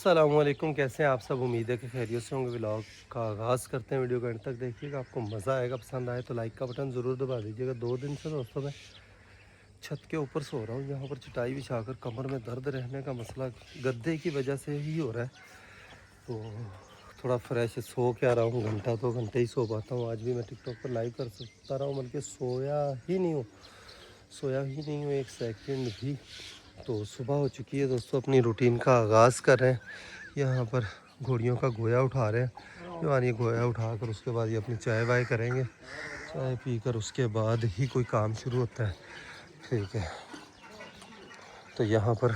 अस्सलामुअलैकुम, कैसे हैं आप सब। उम्मीद है कि खैरियत से होंगे। व्लॉग का आगाज़ करते हैं, वीडियो का एंड तक देखिएगा, आपको मज़ा आएगा। पसंद आए तो लाइक का बटन ज़रूर दबा दीजिएगा। 2 दिन से दोस्तों मैं छत के ऊपर सो रहा हूँ। यहाँ पर चटाई बिछाकर कमर में दर्द रहने का मसला गद्दे की वजह से ही हो रहा है। तो थोड़ा फ्रेश सो के आ रहा हूँ, घंटा 2 घंटे ही सो पाता हूँ। आज भी मैं टिकटॉक पर लाइव कर सकता रहा हूँ, बल्कि सोया ही नहीं हूँ एक सेकंड भी। तो सुबह हो चुकी है दोस्तों, अपनी रूटीन का आगाज़ कर रहे हैं। यहाँ पर घोड़ियों का गोया उठा रहे हैं। जवान ये गोया उठाकर उसके बाद ये अपनी चाय वाय करेंगे। चाय पीकर उसके बाद ही कोई काम शुरू होता है। ठीक है, तो यहाँ पर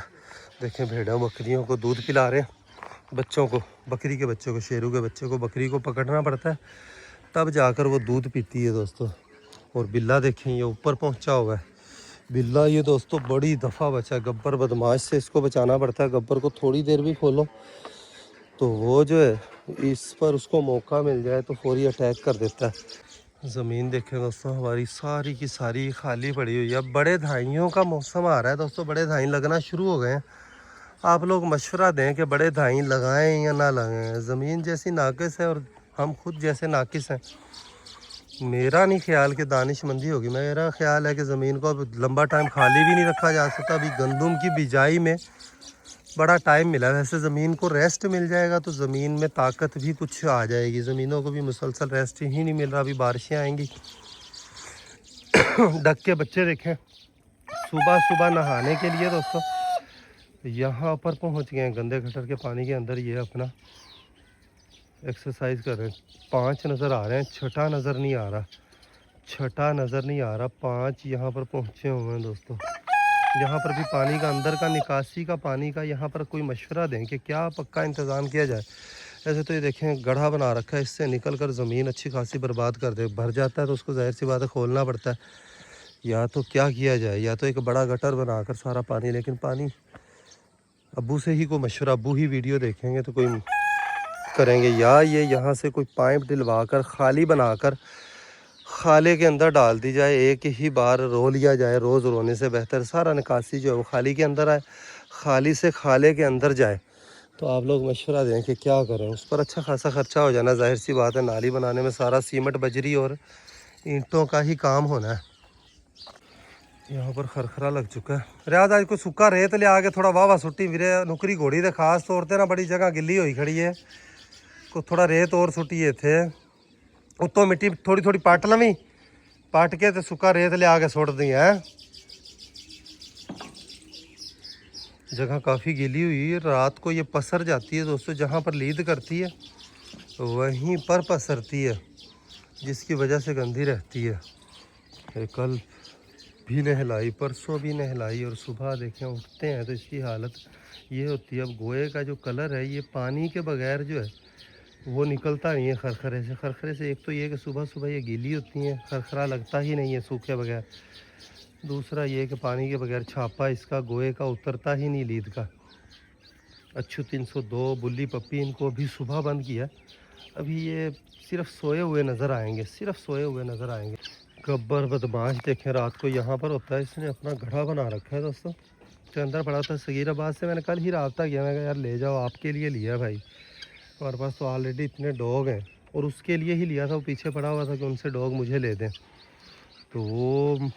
देखें भेड़ों बकरियों को दूध पिला रहे हैं। बच्चों को, बकरी के बच्चों को, शेरू के बच्चे को बकरी को पकड़ना पड़ता है, तब जाकर वो दूध पीती है दोस्तों। और बिल्ला देखें ये ऊपर पहुँचा हुआ है। बिल्ला ये दोस्तों बड़ी दफ़ा बचा है, गब्बर बदमाश से इसको बचाना पड़ता है। गब्बर को थोड़ी देर भी खोलो तो वो जो है, इस पर उसको मौका मिल जाए तो फौरी अटैक कर देता है। ज़मीन देखें दोस्तों, हमारी सारी की सारी खाली पड़ी हुई है। अब बड़े धाइयों का मौसम आ रहा है दोस्तों, बड़े धाई लगना शुरू हो गए हैं। आप लोग मशवरा दें कि बड़े धाई लगाएं या ना लगाएं। ज़मीन जैसी नाकिस है और हम खुद जैसे नाकिस हैं। मेरा नहीं ख्याल कि दानिशमंदी होगी, मेरा ख्याल है कि ज़मीन को अब लंबा टाइम खाली भी नहीं रखा जा सकता। अभी गंदम की बिजाई में बड़ा टाइम मिला है। वैसे ज़मीन को रेस्ट मिल जाएगा तो ज़मीन में ताकत भी कुछ आ जाएगी। ज़मीनों को भी मुसलसल रेस्ट ही नहीं मिल रहा। अभी बारिशें आएंगी। डक के बच्चे देखें सुबह सुबह नहाने के लिए दोस्तों यहाँ पर पहुँच गए हैं, गंदे गटर के पानी के अंदर। ये अपना एक्सरसाइज कर रहे हैं। 5 नज़र आ रहे हैं, छठा नज़र नहीं आ रहा। 5 यहाँ पर पहुँचे हुए हैं दोस्तों। यहाँ पर भी पानी का, अंदर का निकासी का पानी का यहाँ पर कोई मशवरा दें कि क्या पक्का इंतज़ाम किया जाए। ऐसे तो ये देखें गड्ढा बना रखा है, इससे निकल कर ज़मीन अच्छी खासी बर्बाद कर दे। भर जाता है तो उसको ज़ाहिर सी बात है खोलना पड़ता है। या तो क्या किया जाए, या तो एक बड़ा गटर बनाकर सारा पानी, लेकिन पानी अब्बू से ही कोई मशवरा, अब्बू ही वीडियो देखेंगे तो कोई करेंगे, या ये यहाँ से कोई पाइप डलवा कर खाली बनाकर खाले के अंदर डाल दी जाए। एक ही बार रो लिया जाए, रोज़ रोने से बेहतर सारा निकासी जो है वो खाली के अंदर आए, खाली से खाले के अंदर जाए। तो आप लोग मशवरा दें कि क्या करें। उस पर अच्छा खासा ख़र्चा हो जाना, जाहिर सी बात है। नाली बनाने में सारा सीमेंट बजरी और ईंटों का ही काम होना है। यहाँ पर खरखरा लग चुका है। रियाज आज कोई सुक्का रेत ले आके थोड़ा वाह वाह सुट्टी वीरे नुकरी घोड़ी दे, खास तौर पर ना बड़ी जगह गिली हुई खड़ी है, को थोड़ा रेत और सुट्टिए थे। उत्तों मिट्टी थोड़ी थोड़ी पट लवी, पट के तो सुक्का रेत ले आके सुट दी है। जगह काफ़ी गीली हुई है, रात को ये पसर जाती है दोस्तों। जहाँ पर लीद करती है वहीं पर पसरती है, जिसकी वजह से गंदी रहती है। कल भी नहलाई, परसों भी नहलाई, और सुबह देखें उठते हैं तो इसकी हालत ये होती है। अब गोए का जो कलर है ये पानी के बगैर जो है वो निकलता नहीं है खरखरे से। खरखरे से एक तो ये कि सुबह सुबह ये गीली होती हैं, खरखरा लगता ही नहीं है सूखे बगैर। दूसरा ये कि पानी के बगैर छापा इसका गोए का उतरता ही नहीं लीद का। अच्छू 302 बुल्ली पप्पी इनको भी सुबह बंद किया। अभी ये सिर्फ सोए हुए नज़र आएंगे, सिर्फ सोए हुए नज़र आएंगे। गब्बर बदमाश देखें रात को यहाँ पर होता है। इसने अपना गड्ढा बना रखा है दोस्तों, जो अंदर पड़ा था। सगीराबाद से मैंने कल ही रब्ता किया, मैं कहा यार ले जाओ, आपके लिए लिया भाई। हमारे पास तो ऑलरेडी इतने डॉग हैं, और उसके लिए ही लिया था। वो पीछे पड़ा हुआ था कि उनसे डॉग मुझे ले दें, तो वो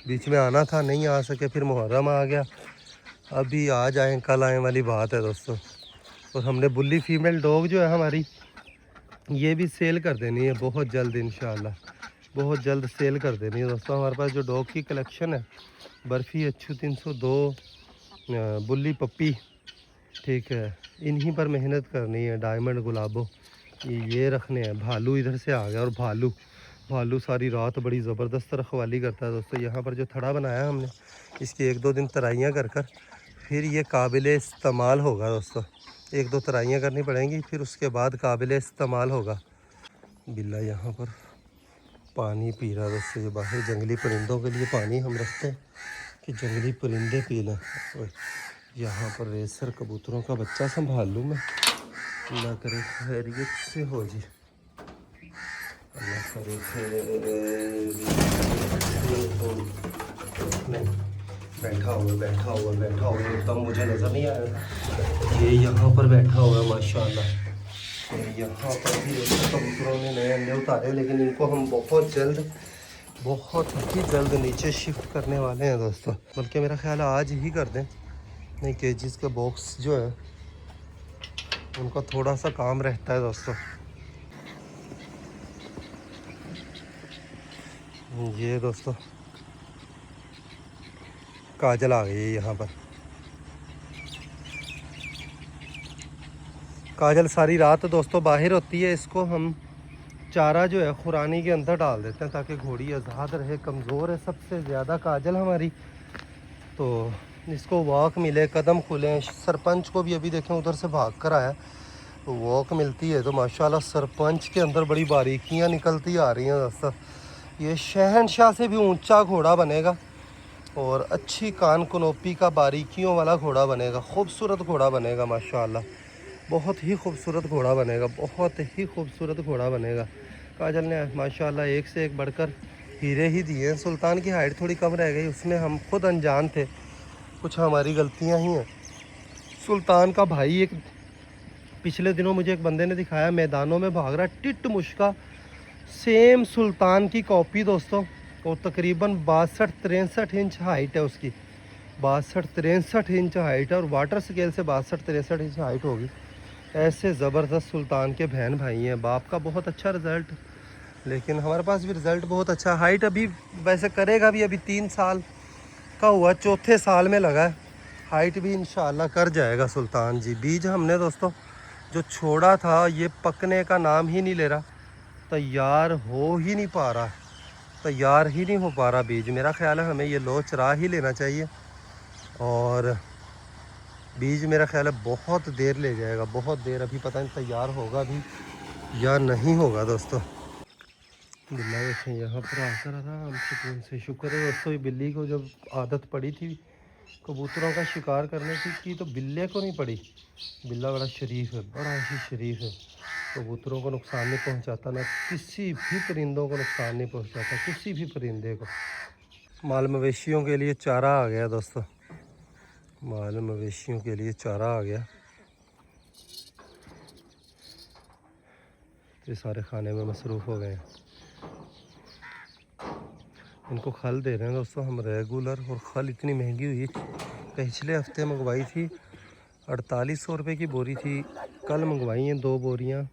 बीच में आना था, नहीं आ सके। फिर मुहर्रम आ गया, अभी आ जाएँ कल आए वाली बात है दोस्तों। और हमने बुल्ली फीमेल डॉग जो है हमारी, ये भी सेल कर देनी है बहुत जल्द इंशाल्लाह, बहुत जल्द सेल कर देनी है दोस्तों। हमारे पास जो डॉग की कलेक्शन है, बर्फ़ी, अच्छू 302, बुल्ली पप्पी, ठीक है, इन्हीं पर मेहनत करनी है। डायमंड गुलाबो ये रखने हैं। भालू इधर से आ गया, और भालू सारी रात बड़ी ज़बरदस्त रखवाली करता है दोस्तों। यहाँ पर जो थड़ा बनाया हमने, इसकी 1-2 दिन तराइयाँ कर फिर ये काबिल इस्तेमाल होगा दोस्तों। 1-2 तराइयाँ करनी पड़ेंगी, फिर उसके बाद काबिल इस्तेमाल होगा। बिल्ला यहाँ पर पानी पी रहा है दोस्तों। ये बाहर जंगली परिंदों के लिए पानी हम रखते हैं कि जंगली परिंदे पी लें। यहाँ पर रेसर कबूतरों का बच्चा संभाल लूँ मैं, अल्लाह करे खैरियत से हो जी, अल्लाह करे खैरियत से हो। नहीं, बैठा हुआ एकदम मुझे नज़र नहीं आ रहा। ये यहाँ पर बैठा हुआ है माशाल्लाह। तो यहाँ पर भी कबूतरों ने नए अंडे उतारे, लेकिन इनको हम बहुत ही जल्द नीचे शिफ्ट करने वाले हैं दोस्तों। बल्कि मेरा ख्याल है आज ही कर दें, नहीं केजेस के बॉक्स जो है उनका थोड़ा सा काम रहता है दोस्तों। ये दोस्तों काजल आ गई है यहाँ पर। काजल सारी रात दोस्तों बाहर होती है। इसको हम चारा जो है खुरानी के अंदर डाल देते हैं ताकि घोड़ी आज़ाद रहे, कमज़ोर है सबसे ज़्यादा काजल हमारी। तो इसको वॉक मिले, कदम खुले। सरपंच को भी अभी देखें उधर से भाग कर आया, तो वॉक मिलती है तो माशाल्लाह सरपंच के अंदर बड़ी बारीकियां निकलती आ रही हैं दोस्तों। ये शहनशाह से भी ऊंचा घोड़ा बनेगा और अच्छी कान कनोपी का बारीकियों वाला घोड़ा बनेगा, खूबसूरत घोड़ा बनेगा माशाल्लाह। बहुत ही खूबसूरत घोड़ा बनेगा, बहुत ही खूबसूरत घोड़ा बनेगा। काजल ने माशाल्लाह एक से एक बढ़कर हीरे ही दिए हैं। सुल्तान की हाइट थोड़ी कम रह गई, उसमें हम खुद अनजान थे, कुछ हमारी गलतियां ही हैं। सुल्तान का भाई एक पिछले दिनों मुझे एक बंदे ने दिखाया, मैदानों में भाग रहा, टिट मुश्का सेम सुल्तान की कॉपी दोस्तों। और तकरीबन 62-63 इंच हाइट है उसकी, 62-63 इंच हाइट है और वाटर स्केल से 62-63 इंच हाइट होगी। ऐसे ज़बरदस्त सुल्तान के बहन भाई हैं। बाप का बहुत अच्छा रिज़ल्ट, लेकिन हमारे पास भी रिज़ल्ट बहुत अच्छा। हाइट अभी वैसे करेगा भी, अभी 3 साल का हुआ, चौथे साल में लगा है। हाइट भी इंशाल्लाह कर जाएगा सुल्तान जी। बीज हमने दोस्तों जो छोड़ा था ये पकने का नाम ही नहीं ले रहा, तैयार हो ही नहीं पा रहा, तैयार ही नहीं हो पा रहा बीज। मेरा ख्याल है हमें ये लो चरा ही लेना चाहिए और बीज मेरा ख्याल है बहुत देर ले जाएगा, बहुत देर। अभी पता नहीं तैयार होगा भी या नहीं होगा दोस्तों। बिल्ला देखें यहाँ पर आकर आराम सुकून से। शुक्र है दोस्तों ये बिल्ली को जब आदत पड़ी थी कबूतरों का शिकार करने की तो बिल्ले को नहीं पड़ी। बिल्ला बड़ा शरीफ है, बड़ा ही शरीफ है, कबूतरों को नुकसान नहीं पहुंचाता, ना किसी भी परिंदों को नुकसान नहीं पहुंचाता, किसी भी परिंदे को। माल मवेशियों के लिए चारा आ गया दोस्तों, माल मवेशियों के लिए चारा आ गया। ये सारे खाने में मसरूफ़ हो गए हैं। इनको खल दे रहे हैं दोस्तों हम रेगुलर, और खल इतनी महंगी हुई। पिछले हफ्ते मंगवाई थी 4800 रुपये की बोरी थी, कल मंगवाई हैं 2 बोरियां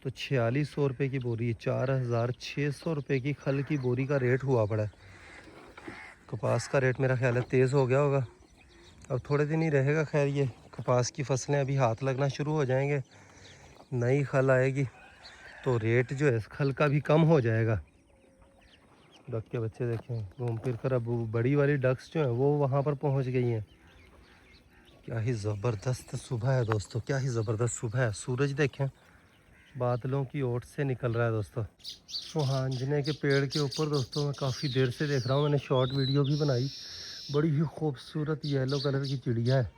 तो 4600 रुपये की बोरी, 4600 रुपये की खल की बोरी का रेट हुआ पड़ा है। कपास का रेट मेरा ख्याल है तेज़ हो गया होगा, अब थोड़े दिन ही रहेगा। खैर ये कपास की फसलें अभी हाथ लगना शुरू हो जाएंगे, नई खल आएगी तो रेट जो है खल का भी कम हो जाएगा। डक के बच्चे देखें घूम फिर कर, अब बड़ी वाली डक्स जो है वो वहाँ पर पहुँच गई हैं। क्या ही ज़बरदस्त सुबह है दोस्तों, क्या ही ज़बरदस्त सुबह है। सूरज देखें बादलों की ओट से निकल रहा है दोस्तों। सुहांजने के पेड़ के ऊपर दोस्तों मैं काफ़ी देर से देख रहा हूँ, मैंने शॉर्ट वीडियो भी बनाई। बड़ी ही खूबसूरत येलो कलर की चिड़िया है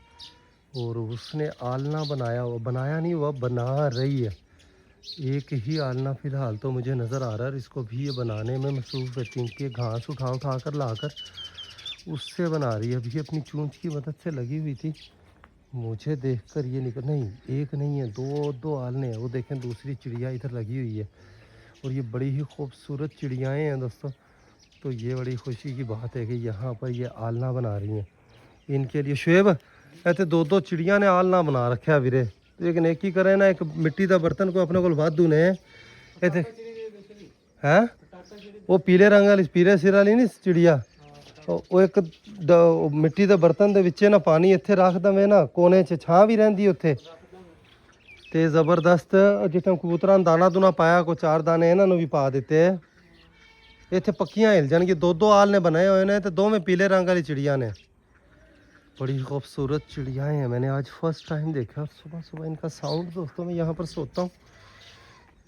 और उसने आलना बनाया नहीं हुआ, बना रही है। एक ही आलना फ़िलहाल तो मुझे नज़र आ रहा है, इसको भी ये बनाने में मसरूफ़ रहती है कि घास उठा कर लाकर उससे बना रही है। अभी अपनी चूंच की मदद से लगी हुई थी, मुझे देखकर ये निकल, नहीं एक नहीं है, दो आलने हैं। वो देखें दूसरी चिड़िया इधर लगी हुई है और ये बड़ी ही खूबसूरत चिड़ियाएँ हैं दोस्तों। तो ये बड़ी खुशी की बात है कि यहाँ पर ये आलना बना रही हैं इनके लिए। शुएब ऐसे 2 चिड़िया ने आलना बना रखा वीरे, एक नेकी करे ना, एक मिट्टी का बर्तन को अपने को वाधू ने इतने हैं। वो पीले रंग वाली पीले सिर वाली नहीं चिड़िया, वो एक मिट्टी के बर्तन के विच ना पानी इत्थे रख दवे ना, कोने च छां भी रहिंदी उत्थे ते ज़बरदस्त। जिथे कबूतरां नूं दाना दूना पाया, को 4 दाने इन्हां नूं भी पा दिते, इत्थे पक्कियां हिल जाणगी। 2 आल ने बनाए हुए ने ते दोवें पीले रंग वाली चिड़िया ने। बड़ी खूबसूरत चिड़ियाएँ हैं, मैंने आज फर्स्ट टाइम देखा। सुबह सुबह इनका साउंड दोस्तों, मैं यहाँ पर सोता हूँ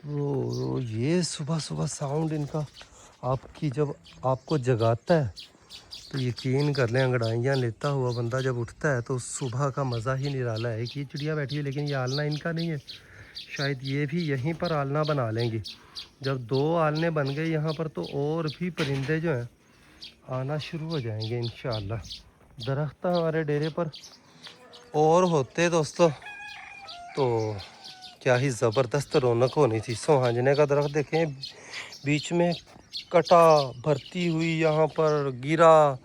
तो ये सुबह सुबह साउंड इनका आपकी जब आपको जगाता है तो यकीन कर लें, अंगड़ाइयाँ लेता हुआ बंदा जब उठता है तो सुबह का मज़ा ही निराला है। कि ये चिड़िया बैठी है, लेकिन ये आलना इनका नहीं है, शायद ये भी यहीं पर आलना बना लेंगी। जब 2 आलने बन गए यहाँ पर तो और भी परिंदे जो हैं आना शुरू हो जाएंगे इंशाअल्लाह। दरख्त हमारे डेरे पर और होते दोस्तों तो क्या ही ज़बरदस्त रौनक होनी थी। सोहांजने का दरख्त देखें, बीच में कटा, भरती हुई, यहाँ पर गिरा,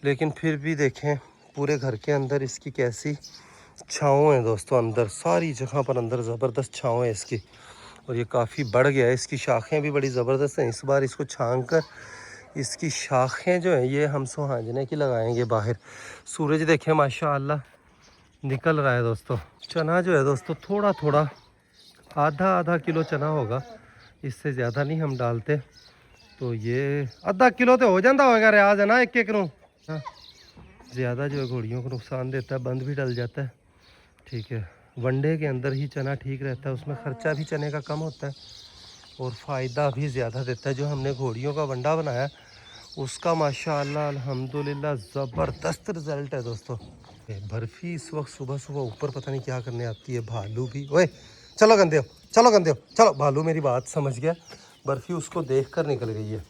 लेकिन फिर भी देखें पूरे घर के अंदर इसकी कैसी छाँव है दोस्तों। अंदर सारी जगह पर अंदर ज़बरदस्त छाँव है इसकी, और ये काफ़ी बढ़ गया है। इसकी शाखें भी बड़ी ज़बरदस्त हैं। इस बार इसको छांग कर इसकी शाखें जो हैं ये हम सोहांजने की लगाएंगे बाहर। सूरज देखें माशाअल्लाह निकल रहा है दोस्तों। चना जो है दोस्तों थोड़ा थोड़ा आधा किलो चना होगा, इससे ज़्यादा नहीं हम डालते। तो ये आधा किलो तो हो जाता होगा रियाज है ना, एक एक नू। हाँ, ज़्यादा जो है घोड़ियों को नुकसान देता है, बंद भी डल जाता है। ठीक है, वनडे के अंदर ही चना ठीक रहता है, उसमें ख़र्चा भी चने का कम होता है और फ़ायदा भी ज़्यादा देता है। जो हमने घोड़ियों का वंडा बनाया उसका माशाअल्लाह अल्हम्दुलिल्लाह ज़बरदस्त रिज़ल्ट है दोस्तों। बर्फ़ी इस वक्त सुबह सुबह ऊपर पता नहीं क्या करने आती है। भालू भी, ओए चलो गंदे हो, चलो गंदे हो, चलो। भालू मेरी बात समझ गया, बर्फ़ी उसको देख कर निकल गई है।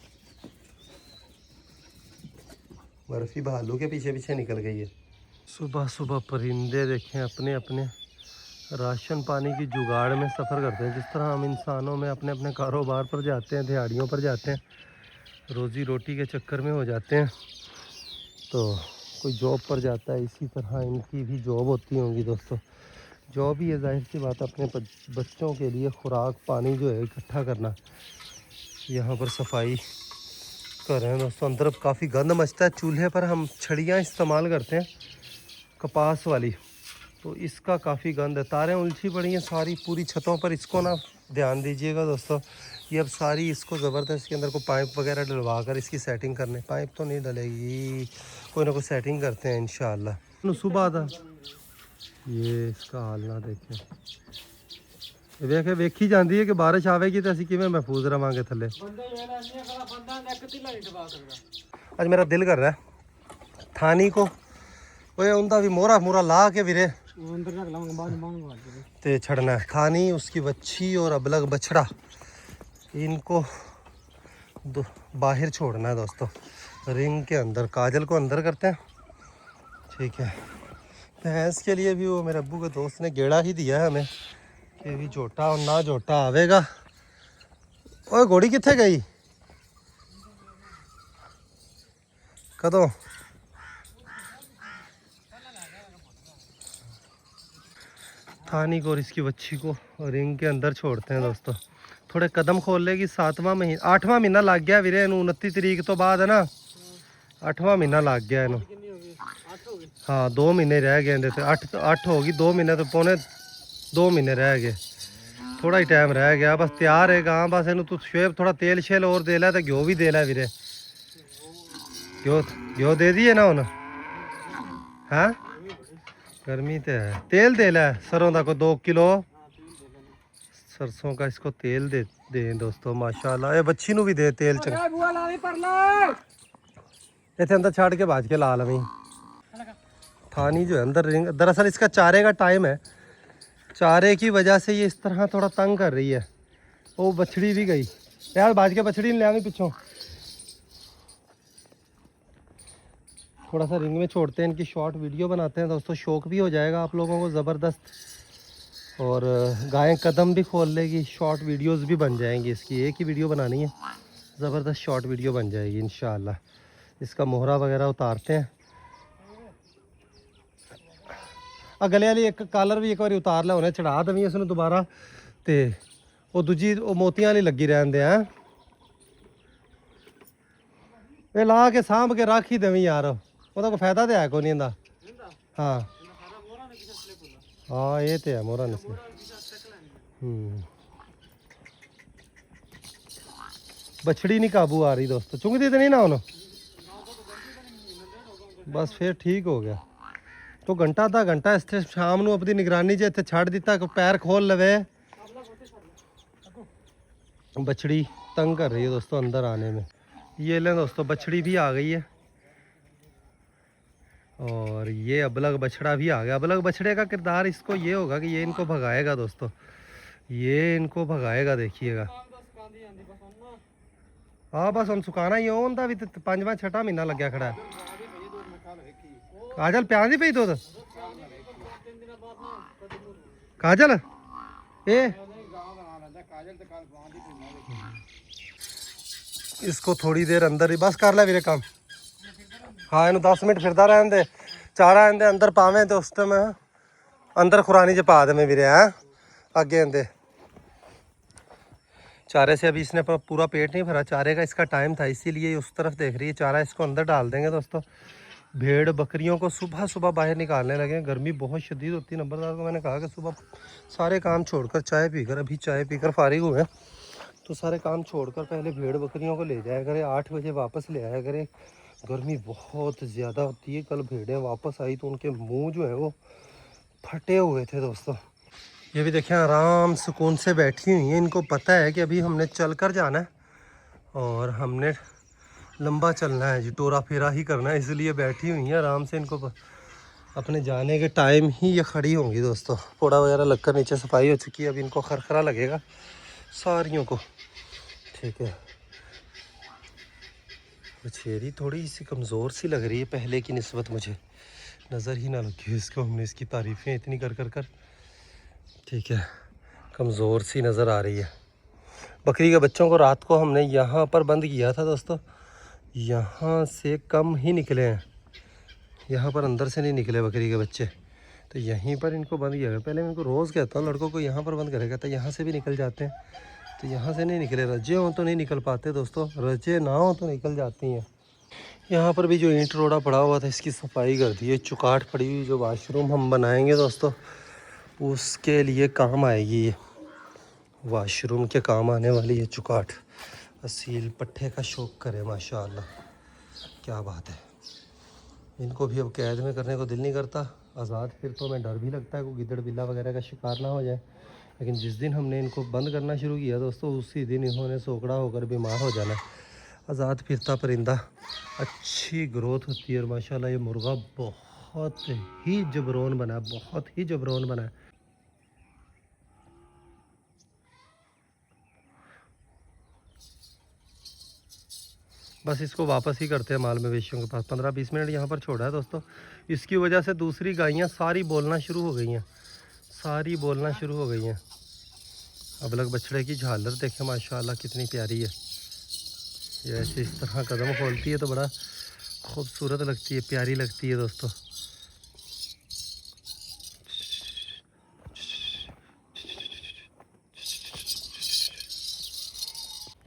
बर्फ़ी भालू के पीछे पीछे निकल गई है। सुबह सुबह परिंदे देखें अपने अपने राशन पानी की जुगाड़ में सफ़र करते हैं। जिस तरह हम इंसानों में अपने अपने कारोबार पर जाते हैं, दिहाड़ियों पर जाते हैं, रोज़ी रोटी के चक्कर में हो जाते हैं, तो कोई जॉब पर जाता है, इसी तरह इनकी भी जॉब होती होंगी दोस्तों। जॉब ही है, जाहिर सी बात, अपने बच्चों के लिए खुराक पानी जो है इकट्ठा करना। यहाँ पर सफाई कर रहे हैं दोस्तों। अंदर काफ़ी गंद मचता है। चूल्हे पर हम छड़ियाँ इस्तेमाल करते हैं कपास वाली, तो इसका काफ़ी गंद है। तारें उलझी पड़ी हैं सारी पूरी छतों पर, इसको ना ध्यान दीजिएगा दोस्तों। ये अब सारी इसको ज़बरदस्त के अंदर को पाइप वगैरह डलवा कर इसकी सेटिंग करने, पाइप तो नहीं डलेगी, कोई ना कोई सेटिंग करते हैं इंशाअल्लाह। सुबह था ये, इसका हाल ना देखें, वेखे वेखी जाती है कि बारिश आवेगी तो असी किवें महफूज रवांगे थले। अज मेरा दिल कर रहा है थानी को ओए उनका भी मोहरा मूरा ला के वीरे ते छड़ना है। थानी, उसकी बच्ची और अबलग बछड़ा, इनको बाहर छोड़ना है दोस्तों, रिंग के अंदर। काजल को अंदर करते हैं, ठीक है। भैंस के लिए भी वो मेरे अब्बू के दोस्त ने गेड़ा ही दिया है हमें कि भी झोटा और ना झोटा आवेगा। ओए घोड़ी कित्थे गई कदों? थानी को और इसकी बच्ची को रिंग के अंदर छोड़ते हैं दोस्तों। थोड़े कदम खोल लेगी। 7वां महीना 8वां महीना लग गया वीरे इनू। 29 तरीक तो बाद है ना 8वां महीना लग गया इनू। हाँ 2 महीने रह गए इहदे ते। 8 होगी, 2 महीने तो पौने 2 महीने रह गए, थोड़ा ही टाइम रह गया। बस तैयार है गां, बस इनू तू शुएब थोड़ा तेल शेल और दे लै तो घ्यो भी दे लै वीरे। घ्यो दे दिए ना हुन? हाँ गर्मी तो है, तेल दे लै सरों का कोई 2 किलो सरसों का इसको तेल दे दोस्तों माशाल्लाह। ये बच्ची नू भी दे तेल चंगा। इतने अंदर छाड़ के भाज के ला लवी। थानी जो है अंदर रिंग, दरअसल इसका चारे का टाइम है, चारे की वजह से ये इस तरह थोड़ा तंग कर रही है। वो बछड़ी भी गई यार, भाज के बछड़ी ले आवी पिछों। थोड़ा सा रिंग में छोड़ते हैं, इनकी शॉर्ट वीडियो बनाते हैं दोस्तों। शौक भी हो जाएगा आप लोगों को ज़बरदस्त, और गायें कदम भी खोल लेगी, शॉर्ट वीडियोस भी बन जाएंगी। इसकी एक ही वीडियो बनानी है, ज़बरदस्त शॉर्ट वीडियो बन जाएगी इंशाअल्लाह। इसका मोहरा वगैरह उतारते हैं। गले वाली एक कॉलर भी एक बार उतार ला, उन्हें चढ़ा दवी उसने दोबारा, तो वो दूजी वो मोतियां वाली लगी रहन दे हैं। ये ला के सांभ के रख ही देवी यार, ਉਹਦਾ ਕੋਈ ਫਾਇਦਾ ਤੇ ਹੈ ਕੋਈ ਨਹੀਂ ਇਹਦਾ। हाँ हाँ ये तो है मोहरा नस्ल। बछड़ी नहीं काबू आ रही दोस्तों, चुंगदी तो नहीं ना उन्होंने, बस फिर ठीक हो गया। तो घंटा आधा घंटा इस शाम को अपनी निगरानी च इतने छड़ दिता, पैर खोल लवे। बछड़ी तंग कर रही है दोस्तों अंदर आने में। ये लें दोस्तों बछड़ी भी आ गई है, और ये अबलग बछड़ा भी आ गया। अबलग बछड़े का किरदार इसको ये होगा कि ये इनको भगाएगा दोस्तों, ये इनको भगाएगा देखिएगा। हाँ बस हम सुखाना ही होता भी 5वां 6वां महीना लग्या खड़ा है। काजल प्यार नहीं पी तो काजल ए इसको थोड़ी देर अंदर ही बस कर ले मेरे काम। हाँ इन 10 मिनट फिरदा रहन दे, चारा इनके अंदर पावे तो उस टाइम अंदर खुरानी च पा दे मैं वीरे हैं आगे आंदे चारे से। अभी इसने पूरा पेट नहीं भरा, चारे का इसका टाइम था इसीलिए उस तरफ देख रही है। चारा इसको अंदर डाल देंगे दोस्तों। भेड़ बकरियों को सुबह सुबह बाहर निकालने लगे। गर्मी बहुत शदीद होती है। नंबरदार को मैंने कहा कि सुबह सारे काम छोड़कर चाय पीकर, अभी चाय पीकर फारिग हुए हैं तो सारे काम छोड़कर पहले भेड़ बकरियों को ले जाया करे, 8 बजे वापस ले आया करे। गर्मी बहुत ज़्यादा होती है। कल भेड़ें वापस आई तो उनके मुँह जो है वो फटे हुए थे दोस्तों। ये भी देखें आराम सुकून से बैठी हुई हैं। इनको पता है कि अभी हमने चल कर जाना है और हमने लंबा चलना है जी, टोरा फेरा ही करना है, इसलिए बैठी हुई हैं आराम से। इनको अपने जाने के टाइम ही ये खड़ी होंगी दोस्तों। पोड़ा वगैरह लगकर नीचे सफाई हो चुकी है, अब इनको खरखरा लगेगा सारियों को। ठीक है, बछेरी थोड़ी सी कमज़ोर सी लग रही है पहले की निस्बत, मुझे नज़र ही ना लगी इसको। हमने इसकी तारीफ़ें इतनी कर। ठीक है, कमज़ोर सी नज़र आ रही है। बकरी के बच्चों को रात को हमने यहाँ पर बंद किया था दोस्तों। यहाँ से कम ही निकले हैं, यहाँ पर अंदर से नहीं निकले बकरी के बच्चे, तो यहीं पर इनको बंद किया गया। पहले मैं इनको रोज़ कहता हूँ लड़कों को यहाँ पर बंद करेगा, तो यहाँ से भी निकल जाते हैं, तो यहाँ से नहीं निकले। रजे हों तो नहीं निकल पाते दोस्तों, रजे ना हो तो निकल जाती हैं। यहाँ पर भी जो ईंट रोड़ा पड़ा हुआ था इसकी सफाई कर दी है। चुकाट पड़ी हुई, जो वाशरूम हम बनाएंगे दोस्तों उसके लिए काम आएगी ये, वाशरूम के काम आने वाली है चुकाट। असील पट्टे का शौक़ करे माशाअल्लाह, क्या बात है। इनको भी अब कैद में करने को दिल नहीं करता, आज़ाद फिर तो हमें डर भी लगता है कोई गिद्दड़ बिल्ला वगैरह का शिकार ना हो जाए। लेकिन जिस दिन हमने इनको बंद करना शुरू किया दोस्तों उसी दिन इन्होंने सोकड़ा होकर बीमार हो जाना। आज़ाद फिरता परिंदा, अच्छी ग्रोथ होती है और माशाल्लाह ये मुर्गा बहुत ही जबरोन बना है, बहुत ही जबरोन बना है। बस इसको वापस ही करते हैं माल मवेशियों के पास। 15-20 मिनट यहाँ पर छोड़ा है दोस्तों। इसकी वजह से दूसरी गायें सारी बोलना शुरू हो गई हैं, सारी बोलना शुरू हो गई हैं। अबलग बछड़े की झालर देखें माशाल्लाह कितनी प्यारी है। ये ऐसे इस तरह कदम खोलती है तो बड़ा खूबसूरत लगती है, प्यारी लगती है दोस्तों।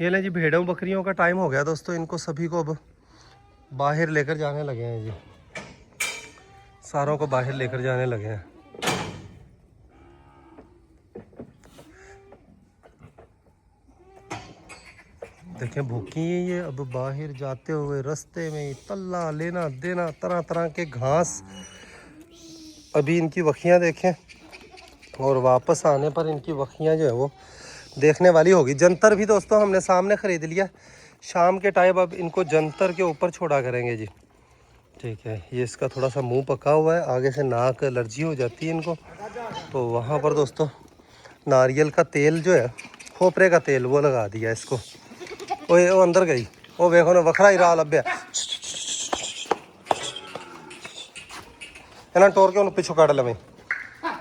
ये लें जी, भेड़ों बकरियों का टाइम हो गया दोस्तों। इनको सभी को अब बाहर लेकर जाने लगे हैं जी, सारों को बाहर लेकर जाने लगे हैं। देखें भूखी है ये, अब बाहर जाते हुए रास्ते में तल्ला लेना देना, तरह तरह के घास। अभी इनकी वखियाँ देखें और वापस आने पर इनकी वखियाँ जो है वो देखने वाली होगी। जंतर भी दोस्तों हमने सामने ख़रीद लिया, शाम के टाइम अब इनको जंतर के ऊपर छोड़ा करेंगे जी। ठीक है, ये इसका थोड़ा सा मुंह पका हुआ है, आगे से नाक एलर्जी हो जाती है इनको, तो वहाँ पर दोस्तों नारियल का तेल जो है, खोपरे का तेल, वो लगा दिया इसको। वो अंदर गई, वो देखो ना वखरा ही रहा लभ्या है ना, टोर के उन्हें पिछू काट लवें,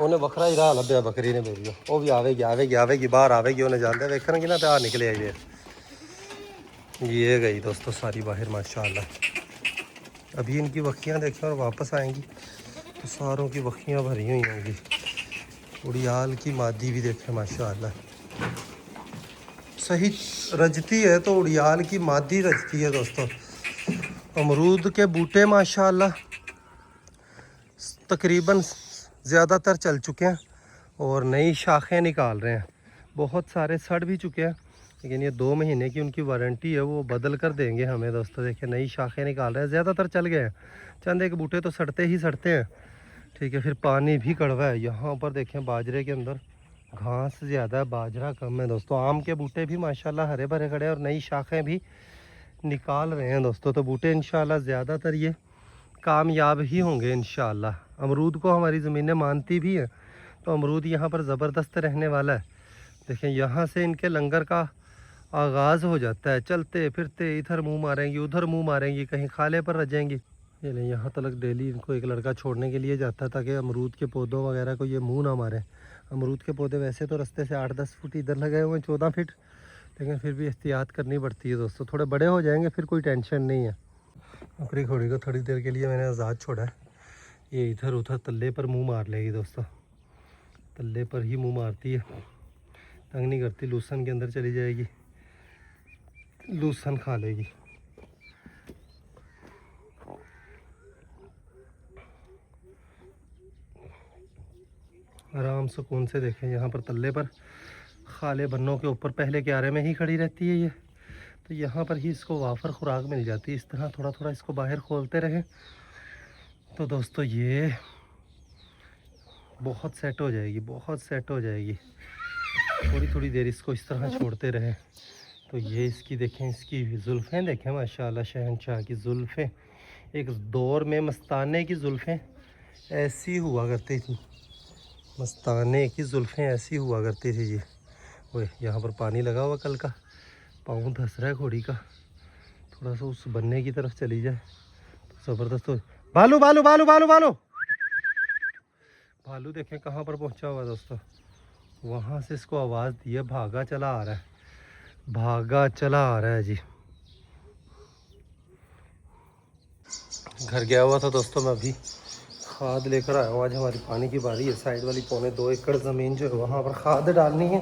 उन्हें वखरा ही रहा लभ्या बकरी ने मेरी। वो भी आवेगी बाहर आवेगी, उन्हें जानते देखने ना तो आ निकले आई ये गई दोस्तों सारी बाहर माशाल्लाह। अभी इनकी वखियाँ देखें और वापस आएंगी तो सारों की वखियाँ भरी हुई होंगी। उड़ियाल की मादी भी देखें माशाल्लाह सही रजती है, तो उड़ियाल की मादी रजती है दोस्तों। अमरूद के बूटे माशाल्लाह तकरीबन ज़्यादातर चल चुके हैं और नई शाखें निकाल रहे हैं। बहुत सारे सड़ भी चुके हैं, लेकिन ये 2 महीने की उनकी वारंटी है, वो बदल कर देंगे हमें दोस्तों। देखिए नई शाखें निकाल रहे हैं, ज़्यादातर चल गए हैं, चंद एक बूटे तो सड़ते ही सड़ते हैं। ठीक है, फिर पानी भी कड़वा है। यहाँ पर देखें बाजरे के अंदर घास ज़्यादा है, बाजरा कम है दोस्तों। आम के बूटे भी माशाल्लाह हरे भरे खड़े हैं और नई शाखें भी निकाल रहे हैं दोस्तों। तो बूटे इंशाल्लाह ज़्यादातर ये कामयाब ही होंगे इंशाल्लाह। अमरूद को हमारी ज़मीनें मानती भी हैं, तो अमरूद यहाँ पर ज़बरदस्त रहने वाला है। देखें यहाँ से इनके लंगर का आगाज़ हो जाता है, चलते फिरते इधर मुंह मारेंगी उधर मुंह मारेंगी, कहीं खाले पर रजेंगी। ये नहीं, यहाँ तक डेली इनको एक लड़का छोड़ने के लिए जाता है ताकि अमरूद के पौधों वगैरह को ये मुंह ना मारे। अमरूद के पौधे वैसे तो रास्ते से 8-10 फुट इधर लगे हुए हैं, 14 फीट, लेकिन फिर भी एहतियात करनी पड़ती है दोस्तों। थोड़े बड़े हो जाएंगे फिर कोई टेंशन नहीं है। अपनी घोड़ी को थोड़ी देर के लिए मैंने आज़ाद छोड़ा है। ये इधर उधर तल्ले पर मुँह मार लेगी दोस्तों, तल्ले पर ही मुँह मारती है, तंग नहीं करती। लूसन के अंदर चली जाएगी, लूसन खा लेगी। आराम सुकून से देखें, यहाँ पर तल्ले पर खाले बन्नों के ऊपर पहले क्यारे में ही खड़ी रहती है ये, तो यहाँ पर ही इसको वाफर खुराक मिल जाती है। इस तरह थोड़ा थोड़ा इसको बाहर खोलते रहें तो दोस्तों ये बहुत सेट हो जाएगी, बहुत सेट हो जाएगी। थोड़ी थोड़ी देर इसको इस तरह छोड़ते रहें तो ये इसकी देखें, इसकी जुल्फ़ें देखें माशाल्लाह, शहनशाह की जुल्फ़ें। एक दौर में मस्ताने की जुल्फ़ें ऐसी हुआ करती थी, मस्ताने की जुल्फ़ें ऐसी हुआ करती थी जी। ओए यहाँ पर पानी लगा हुआ कल का, पाँव धंस रहा है घोड़ी का। थोड़ा सा उस बनने की तरफ चली जाए तो ज़बरदस्त हो। भालू भालू भालू भालू भालू भालू देखें कहाँ पर पहुँचा हुआ दोस्तों, वहाँ से इसको आवाज़ दी है, भागा चला आ रहा है, भागा चला आ रहा है जी। घर गया हुआ था दोस्तों मैं, अभी खाद लेकर आया हूँ। आज हमारी पानी की बारी है, साइड वाली 2.25 एकड़ ज़मीन जो है वहाँ पर खाद डालनी है।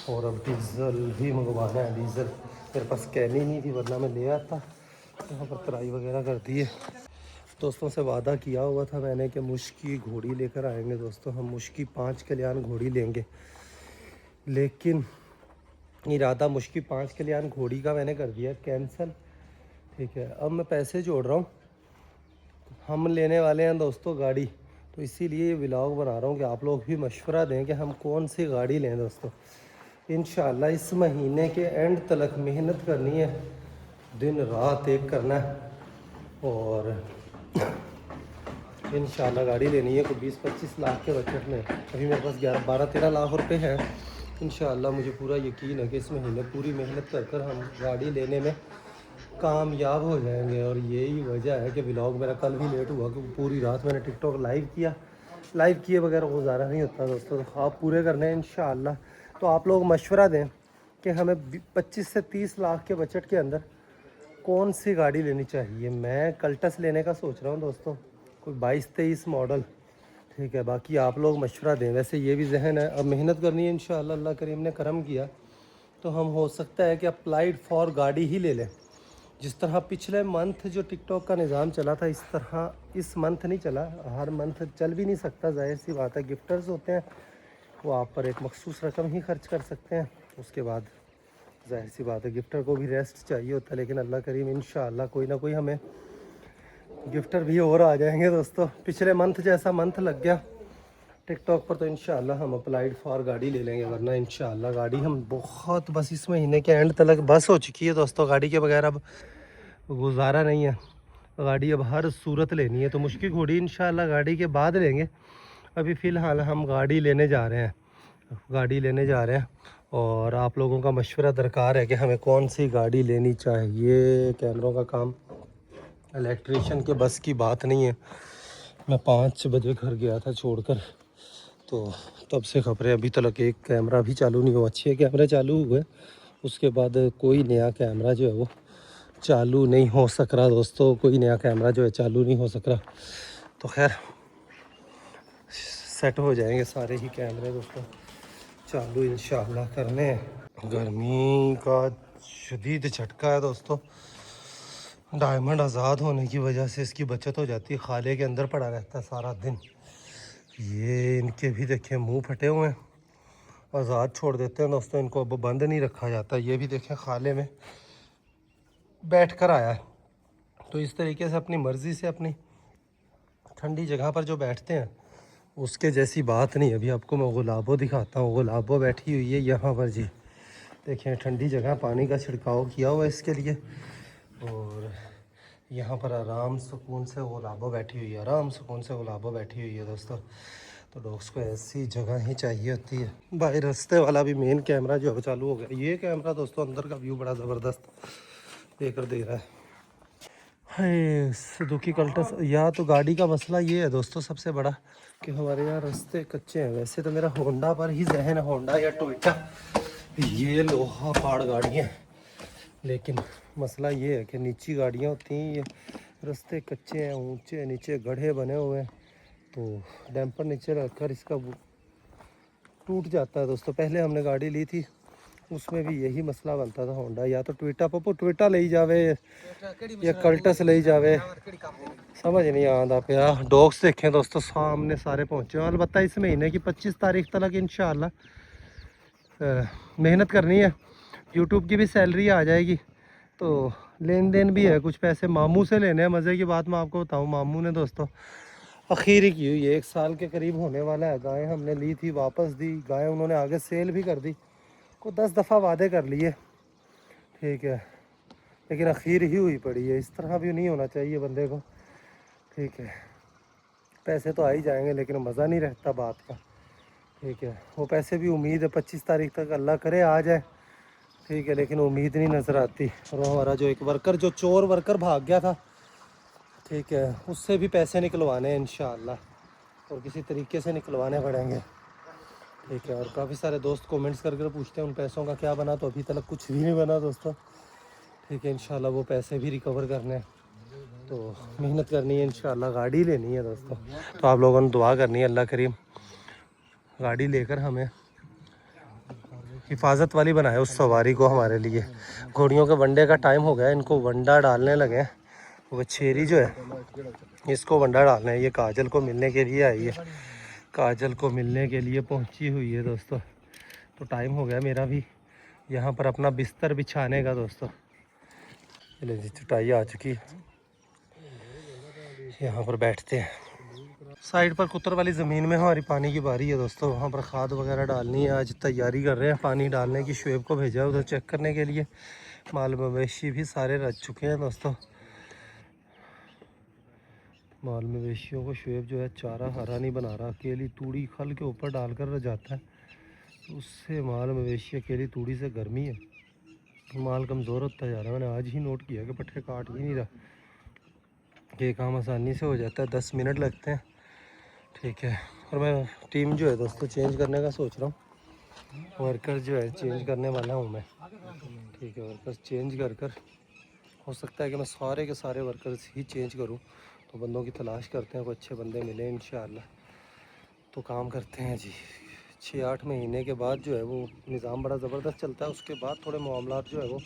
और अब डीज़ल भी मंगवाना है। डीज़ल मेरे पास कैनी नहीं थी वरना मैं ले आता। यहाँ पर तराई वगैरह कर दी है। दोस्तों से वादा किया हुआ था मैंने कि मुश्की घोड़ी लेकर आएंगे दोस्तों, हम मुश्की 5 कल्याण घोड़ी लेंगे, लेकिन इरादा मुश्की 5 कल्याण घोड़ी का मैंने कर दिया कैंसिल। ठीक है, अब मैं पैसे जोड़ रहा हूँ। हम लेने वाले हैं दोस्तों गाड़ी, तो इसीलिए ये व्लॉग बना रहा हूँ कि आप लोग भी मशवरा दें कि हम कौन सी गाड़ी लें दोस्तों। इंशाल्लाह इस महीने के एंड तक मेहनत करनी है, दिन रात एक करना है, और इंशाल्लाह गाड़ी लेनी है। कोई 20-25 लाख के बजट में, अभी मेरे पास 12-13 लाख रुपए हैं। इंशाल्लाह मुझे पूरा यकीन है कि इस महीने पूरी मेहनत कर कर हम गाड़ी लेने में कामयाब हो जाएंगे। और यही वजह है कि व्लॉग मेरा कल भी लेट हुआ, क्योंकि पूरी रात मैंने टिकटॉक लाइव किया। लाइव किए बगैर गुजारा नहीं होता दोस्तों, तो ख्वाब पूरे करने हैं इंशाल्लाह। तो आप लोग मशवरा दें कि हमें 25 से 30 लाख के बजट के अंदर कौन सी गाड़ी लेनी चाहिए। मैं कल्टस लेने का सोच रहा हूँ दोस्तों, कोई 22-23 मॉडल। ठीक है, बाकी आप लोग मशवरा दें। वैसे ये भी जहन है, अब मेहनत करनी है इंशाल्लाह, अल्लाह करीम ने करम किया तो हम हो सकता है कि अप्लाइड फॉर गाड़ी ही ले लें। जिस तरह पिछले मंथ जो टिकटॉक का निज़ाम चला था, इस तरह इस मंथ नहीं चला। हर मंथ चल भी नहीं सकता, जाहिर सी बात है। गिफ्टर्स होते हैं, वो आप पर एक मखसूस रकम ही खर्च कर सकते हैं, उसके बाद जाहिर सी बात है गिफ्टर को भी रेस्ट चाहिए होता है। लेकिन अल्लाह करीम इंशाअल्लाह कोई ना कोई हमें गिफ्टर भी और आ जाएंगे दोस्तों। पिछले मंथ जैसा मंथ लग गया टिकटॉक पर, तो इंशाअल्लाह हम अप्लाइड फॉर गाड़ी ले लेंगे, वरना इंशाअल्लाह गाड़ी हम बहुत, बस इस महीने के एंड तक बस हो चुकी है दोस्तों। गाड़ी के बगैर अब गुजारा नहीं है, गाड़ी अब हर सूरत लेनी है। तो मुश्किल घोड़ी इंशाअल्लाह गाड़ी के बाद लेंगे। अभी फ़िलहाल हम गाड़ी लेने जा रहे हैं, गाड़ी लेने जा रहे हैं, और आप लोगों का मशवरा दरकार है कि हमें कौन सी गाड़ी लेनी चाहिए। कैमरों का काम इलेक्ट्रिशियन के बस की बात नहीं है। मैं 5 बजे घर गया था छोड़कर, तो तब से खबरें अभी तक एक कैमरा भी चालू नहीं हुआ। 6 कैमरे चालू हुए, उसके बाद कोई नया कैमरा जो है वो चालू नहीं हो सक रहा दोस्तों। कोई नया कैमरा जो है चालू नहीं हो सक रहा। तो खैर सेट हो जाएंगे सारे ही कैमरे दोस्तों, चालू इंशाल्लाह करने हैं। गर्मी का शदीद झटका है दोस्तों। डायमंड आज़ाद होने की वजह से इसकी बचत हो जाती है, खाले के अंदर पड़ा रहता है सारा दिन। ये इनके भी देखें मुंह फटे हुए हैं, आज़ाद छोड़ देते हैं दोस्तों, इनको अब बंद नहीं रखा जाता। ये भी देखें खाले में बैठ कर आया है। तो इस तरीके से अपनी मर्ज़ी से अपनी ठंडी जगह पर जो बैठते हैं उसके जैसी बात नहीं। अभी आपको मैं गुलाबो दिखाता हूँ, गुलाबो बैठी हुई है यहाँ पर जी। देखें ठंडी जगह, पानी का छिड़काव किया हुआ है इसके लिए, और यहाँ पर आराम सुकून से गुलाबो बैठी हुई है, आराम सुकून से गुलाबो बैठी हुई है दोस्तों। तो डॉग्स को ऐसी जगह ही चाहिए होती है। भाई रास्ते वाला भी मेन कैमरा जो है चालू हो गया। ये कैमरा दोस्तों अंदर का व्यू बड़ा ज़बरदस्त देकर दे रहा है। है सुजुकी कल्टस। या तो गाड़ी का मसला ये है दोस्तों सबसे बड़ा कि हमारे यहाँ रास्ते कच्चे हैं। वैसे तो मेरा होंडा पर ही जहन है, होंडा या टोयोटा, ये लोहा पाड़ गाड़ियाँ, लेकिन मसला ये है कि नीची गाड़ियाँ होती हैं, ये रास्ते कच्चे हैं, ऊंचे नीचे गड्ढे बने हुए हैं, तो डैम्पर नीचे रखकर इसका टूट जाता है दोस्तों। पहले हमने गाड़ी ली थी उसमें भी यही मसला बनता था होंडा, या तो टोयोटा पप्पू टोयोटा ले जावे या कल्टस ले जावे, समझ नहीं आता पिया। डॉग्स देखें दोस्तों सामने सारे पहुँचे, अलबत्ता इस महीने की 25 तारीख तक इंशाल्लाह मेहनत करनी है, यूट्यूब की भी सैलरी आ जाएगी, तो लेन देन भी है, कुछ पैसे मामू से लेने हैं। मज़े की बात मैं आपको बताऊं, मामू ने दोस्तों आखिर ही की हुई है, 1 साल के करीब होने वाला है। गाय हमने ली थी, वापस दी, गाय उन्होंने आगे सेल भी कर दी, को 10 दफ़ा वादे कर लिए, ठीक है, लेकिन आखिर ही हुई पड़ी है। इस तरह भी नहीं होना चाहिए बंदे को, ठीक है। पैसे तो आ ही जाएंगे लेकिन मज़ा नहीं रहता बात का, ठीक है। वो पैसे भी उम्मीद है 25 तारीख तक अल्लाह करे आ जाए, ठीक है, लेकिन उम्मीद नहीं नज़र आती। और हमारा जो एक वर्कर, जो चोर वर्कर भाग गया था, ठीक है, उससे भी पैसे निकलवाने हैं इंशाअल्लाह, और किसी तरीके से निकलवाने पड़ेंगे, ठीक है। और काफ़ी सारे दोस्त कमेंट्स करके पूछते हैं उन पैसों का क्या बना, तो अभी तक कुछ भी नहीं बना दोस्तों, ठीक है। इंशाल्लाह वो पैसे भी रिकवर करने हैं, तो मेहनत करनी है इंशाल्लाह। गाड़ी लेनी है दोस्तों, तो आप लोगों ने दुआ करनी है अल्लाह करीम गाड़ी लेकर हमें हिफाजत वाली बनाए उस सवारी को हमारे लिए। घोड़ियों के वंडे का टाइम हो गया, इनको वंडा डालने लगे। वो छेरी जो है इसको वंडा डालना है, ये काजल को मिलने के लिए आई है, काजल को मिलने के लिए पहुंची हुई है दोस्तों। तो टाइम हो गया मेरा भी यहाँ पर अपना बिस्तर बिछाने का दोस्तों। चलिए जी, चटाई आ चुकी है, यहाँ पर बैठते हैं। साइड पर कुतर वाली ज़मीन में हमारी पानी की बारी है दोस्तों, वहाँ पर खाद वगैरह डालनी है। आज तैयारी कर रहे हैं पानी डालने की, शुएब को भेजा है उधर चेक करने के लिए। माल मवेशी भी सारे रच चुके हैं दोस्तों, माल मवेशियों को शुएब जो है चारा हरा नहीं बना रहा, अकेली तूड़ी खल के ऊपर डालकर रह जाता है, उससे माल मवेशी अकेली तूड़ी से गर्मी है, माल कमज़ोर होता जा रहा है। मैंने आज ही नोट किया कि पट्टे काट ही नहीं रहा, ये काम आसानी से हो जाता है, 10 मिनट लगते हैं, ठीक है। और मैं टीम जो है दोस्तों चेंज करने का सोच रहा हूँ, वर्कर जो है चेंज करने वाला हूँ मैं, ठीक है। वर्कर्स चेंज कर कर हो सकता है कि मैं सारे के सारे वर्कर्स ही चेंज करूँ, तो बंदों की तलाश करते हैं, कोई अच्छे बंदे मिले इंशाअल्लाह तो काम करते हैं जी। 6-8 महीने के बाद जो है वो निज़ाम बड़ा ज़बरदस्त चलता है, उसके बाद थोड़े मामलात जो है वो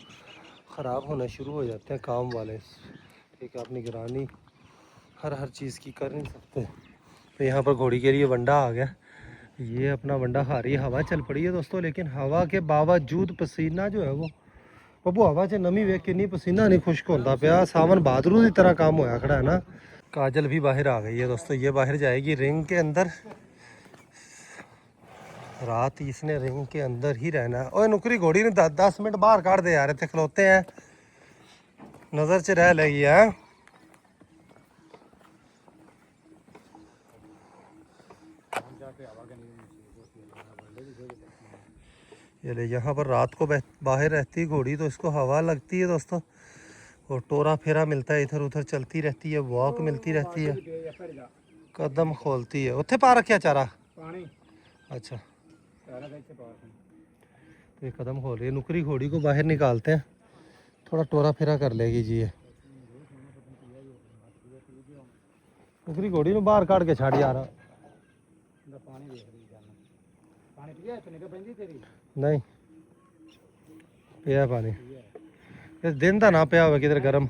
ख़राब होने शुरू हो जाते हैं काम वाले, ठीक है। आप निगरानी हर चीज़ की कर नहीं सकते। तो यहाँ पर घोड़ी के लिए वंडा आ गया, ये अपना वंडा खा रही है, हवा चल पड़ी है दोस्तों, लेकिन हवा के बावजूद पसीना जो है वो बब्बू हवा च नमी वेख के नहीं पसीना नहीं खुश्क होता पाया, सावन बहादुर की तरह काम होया खड़ा है ना। काजल भी बाहर आ गई है दोस्तों, ये बाहर जाएगी रिंग के अंदर, रात इसने रिंग के अंदर ही रहना है। ओए नुकरी घोड़ी ने 10 मिनट बाहर काट दे यार, इतने खलोते हैं नज़र च रह लगी है। ये ले, यहाँ पर रात को बाहर रहती है घोड़ी तो इसको हवा लगती है दोस्तों, और टोरा फेरा मिलता है, इधर उधर चलती रहती है, वॉक मिलती रहती है, कदम खोलती है। उत्थे पा रखा चारा, अच्छा, तो ये कदम खोल रही है। नुकरी घोड़ी को बाहर निकालते हैं, थोड़ा टोरा फेरा कर लेगी जी। ये नुकरी घोड़ी ने बाहर काट के छाड़ यार, नहीं पिया पानी, इस दिन का ना पिया हुआ किधर गर्म।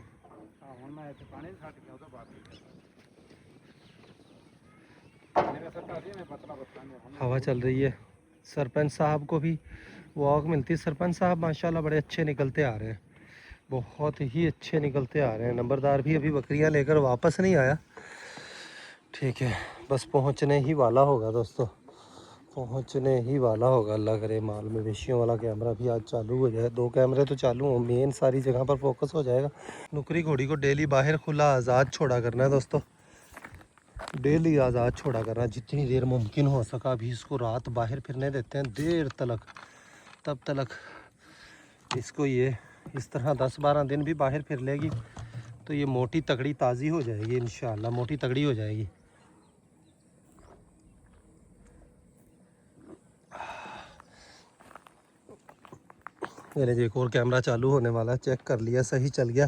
हवा चल रही है, सरपंच साहब को भी वॉक मिलती है। सरपंच साहब माशाल्लाह बड़े अच्छे निकलते आ रहे हैं, बहुत ही अच्छे निकलते आ रहे हैं। नंबरदार भी अभी बकरियां लेकर वापस नहीं आया, ठीक है, बस पहुंचने ही वाला होगा दोस्तों, पहुंचने ही वाला होगा। अल्लाह करे माल मवेशियों वाला कैमरा भी आज चालू हो जाए, 2 कैमरे तो चालू हो, मेन सारी जगह पर फोकस हो जाएगा। नुकरी घोड़ी को डेली बाहर खुला आज़ाद छोड़ा करना है दोस्तों, डेली आज़ाद छोड़ा करना, जितनी देर मुमकिन हो सका। अभी इसको रात बाहर फिरने देते हैं देर तलक, तब तलक इसको ये इस तरह 10-12 दिन भी बाहर फिर लेगी तो तो ये मोटी तगड़ी ताज़ी हो जाएगी इंशाल्लाह, मोटी तगड़ी हो जाएगी। मैंने जी एक और कैमरा चालू होने वाला है, चेक कर लिया, सही चल गया।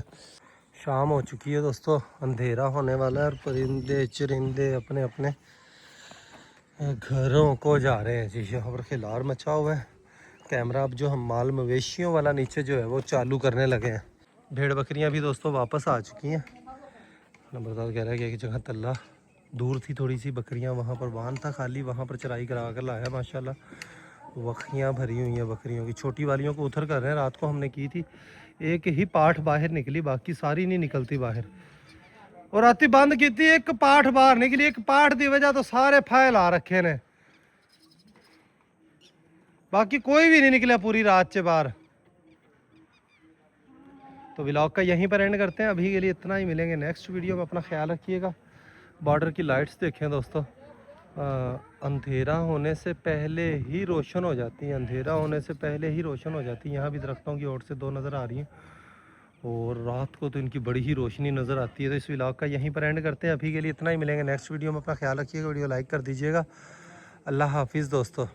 शाम हो चुकी है दोस्तों, अंधेरा होने वाला है और परिंदे चरिंदे अपने अपने घरों को जा रहे हैं जी। यहाँ पर खिलार मचा हुआ है। कैमरा अब जो हम माल मवेशियों वाला नीचे जो है वो चालू करने लगे हैं। भेड़ बकरियाँ भी दोस्तों वापस आ चुकी हैं। नंबरदार कह रहा है कि एक जगह तल्ला दूर थी थोड़ी सी, बकरियाँ वहाँ पर बांध था खाली, वहाँ पर चराई करा कर लाया माशाल्लाह। वखियाँ भरी हुई हैं बकरियों की। छोटी वालियों को उधर कर रहे हैं, रात को हमने की थी, एक ही पाठ बाहर निकली, बाकी सारी नहीं निकलती बाहर। और राती बंद की थी, एक पाठ बाहर निकली, एक पाठ की वजह तो सारे फैल आ रखे ने, बाकी कोई भी नहीं निकला पूरी रात से बाहर। तो व्लॉग का यहीं पर एंड करते हैं, अभी के लिए इतना ही। मिलेंगे नेक्स्ट वीडियो में, अपना ख्याल रखिएगा। बॉर्डर की लाइट्स देखें दोस्तों, अंधेरा होने से पहले ही रोशन हो जाती है, अंधेरा होने से पहले ही रोशन हो जाती है। यहाँ भी दरख्तों की ओर से दो नज़र आ रही हैं और रात को तो इनकी बड़ी ही रोशनी नज़र आती है। तो इस व्लॉग का यहीं पर एंड करते हैं, अभी के लिए इतना ही। मिलेंगे नेक्स्ट वीडियो में, अपना ख्याल रखिएगा, वीडियो लाइक कर दीजिएगा। अल्लाह हाफिज़ दोस्तों।